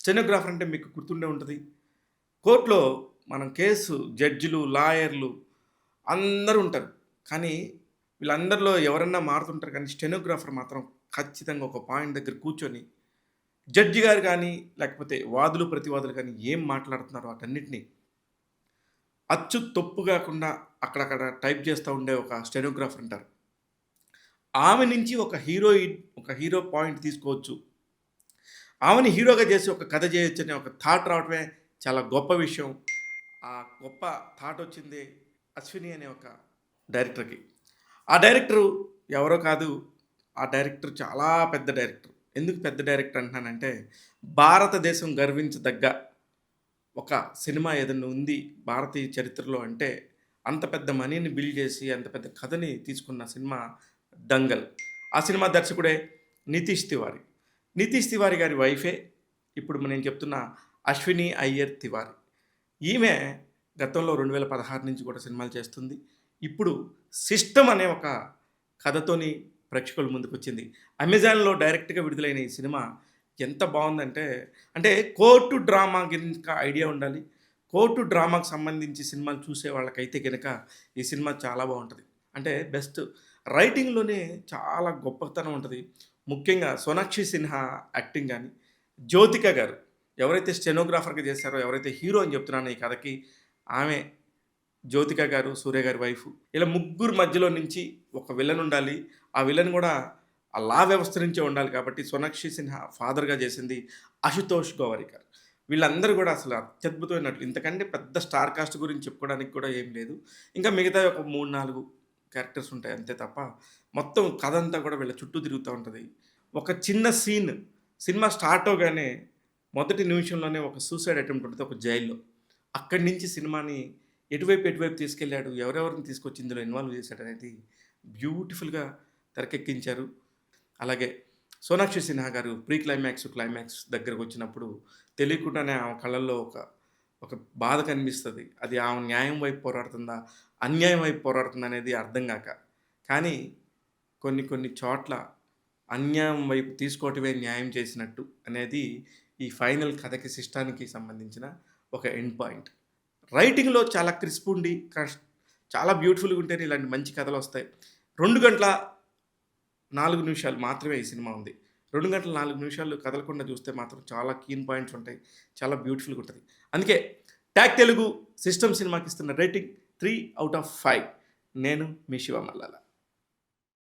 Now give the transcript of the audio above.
Stenographer అంటే మీకు గుర్తుండే ఉంటది. కోర్ట్‌లో మనం కేసు జడ్జిలు, లాయర్లు అందరూ ఉంటారు. కానీ వీళ్ళందరిలో ఎవరన్నా మారుతుంటారు కానీ స్టెనోగ్రాఫర్ మాత్రం ఖచ్చితంగా ఒక పాయింట్ దగ్గర కూర్చొని జడ్జి గారు గానీ, లేకపోతే వాదులు, ప్రతివాదులు గానీ ఏం మాట్లాడుతున్నారో వాటన్నిటిని అచ్చు తప్పు గాకుండా అక్కడక్కడ టైప్ చేస్తా ఉండే ఒక స్టెనోగ్రాఫర్ ఉంటారు. ఆమె నుంచి ఒక హీరో పాయింట్ తీసుకోవచ్చు. ఆమెని హీరోగా చేసి ఒక కథ చేయొచ్చనే ఒక థాట్ రావటమే చాలా గొప్ప విషయం. ఆ గొప్ప థాట్ వచ్చిందే అశ్విని అనే ఒక డైరెక్టర్‌కి. ఆ డైరెక్టరు ఎవరో కాదు. ఆ డైరెక్టర్ చాలా పెద్ద డైరెక్టర్. ఎందుకు పెద్ద డైరెక్టర్ అంటున్నానంటే, భారతదేశం గర్వించదగ్గ ఒక సినిమా ఏదన్నా ఉంది భారతీయ చరిత్రలో అంటే, అంత పెద్ద మనీని బిల్డ్ చేసి, అంత పెద్ద కథని తీసుకున్న సినిమా 'దంగల్'. ఆ సినిమా దర్శకుడే నితీష్ తివారీ. నితీష్ తివారీ గారి వైఫే ఇప్పుడు నేను చెప్తున్న అశ్విని అయ్యర్ తివారీ. ఈమె గతంలో 2016 నుంచి కూడా సినిమాలు చేస్తుంది. ఇప్పుడు 'సిస్టమ్' అనే ఒక కథతోని ప్రేక్షకుల ముందుకొచ్చింది. అమెజాన్‌లో డైరెక్ట్‌గా విడుదలైన ఈ సినిమా ఎంత బావుందంటే, అంటే కోర్టు డ్రామా గనుక ఐడియా ఉండాలి. కోర్టు డ్రామాకు సంబంధించి సినిమాలు చూసే వాళ్ళకైతే గనక ఈ సినిమా చాలా బావుంటది. అంటే బెస్ట్ రైటింగ్‌లోనే చాలా గొప్పతనం ఉంటది. ముఖ్యంగా 'సోనాక్షి సిన్హా' యాక్టింగ్ గాని, 'జ్యోతిక' గారు ఎవరైతే స్టెనోగ్రాఫర్‌గా చేశారో, ఎవరైతే హీరో అని చెప్తున్నానో ఈ కథకి ఆమె 'జ్యోతిక' గారు, సూర్య గారి వైఫు. ఇలా ముగ్గురు మధ్యలో నుంచి ఒక విలన్ ఉండాలి. ఆ విలన్ గూడా ఆ లా వ్యవస్థ నుంచే ఉండాలి కాబట్టి 'సోనాక్షి సిన్హా' ఫాదర్‌గా చేసింది 'అశుతోష్ గోవారికర్'. వీళ్ళందరూ గూడా అసలు అత్యద్భుతమైన నటులు. ఇంతకంటే పెద్ద స్టార్ కాస్ట్ గురించి చెప్పుకోవడానికి కూడా ఏం లేదు. ఇంకా మిగతావి ఒక 3, 4 క్యారెక్టర్స్ ఉంటాయి అంతే తప్ప, మొత్తం కథంతా కూడా వీళ్ళ చుట్టూ తిరుగుతా ఉంటది. ఒక చిన్న సీన్ సినిమా స్టార్ట్ అవ్వగానే మొదటి నిమిషంలోనే ఒక సూసైడ్ అటెంప్ట్ ఉంటది ఒక జైల్‌లో. అక్కడి నుంచి సినిమాని ఎటువైపు తీసుకెళ్ళాడు, ఎవరెవరిని తీసుకొచ్చి ఇందులో ఇన్వాల్వ్ చేశాడనేది బ్యూటిఫుల్‌గా తెరకెక్కించారు. అలాగే 'సోనాక్షి సిన్హా' గారు ప్రీ క్లైమాక్స్, క్లైమాక్స్ దగ్గరకొచ్చినప్పుడు తెలియకుండానే ఆమె కళ్ళల్లో ఒక బాధ కనిపిస్తది. అది ఆమె న్యాయం వైపు పోరాడుతుందా? అన్యాయం వైపు పోరాడుతుందా? అనేది అర్థం గాక. కానీ కొన్ని చోట్ల అన్యాయం వైపు తీసుకోవటమే న్యాయం చేసినట్టు అనేది ఈ ఫైనల్ కథకి, సిస్టానికి సంబంధించిన ఒక ఎండ్ పాయింట్. రైటింగ్‌లో చాలా క్రిస్ప్ ఉండి చాలా బ్యూటిఫుల్‌గా ఉంటేనే ఇలాంటి మంచి కథలొస్తాయి. 2 గంటల 4 నిమిషాలు మాత్రమే ఈ సినిమా ఉంది. 2 గంటల 4 నిమిషాలు కదలకుండా చూస్తే మాత్రం చాలా కీన్ పాయింట్స్ ఉంటాయి. చాలా బ్యూటిఫుల్‌గా ఉంటది. అందుకే ట్యాగ్ తెలుగు సిస్టమ్ సినిమాకి ఇస్తున్న రేటింగ్ 3/5. నేను మీ శివ మల్లాల.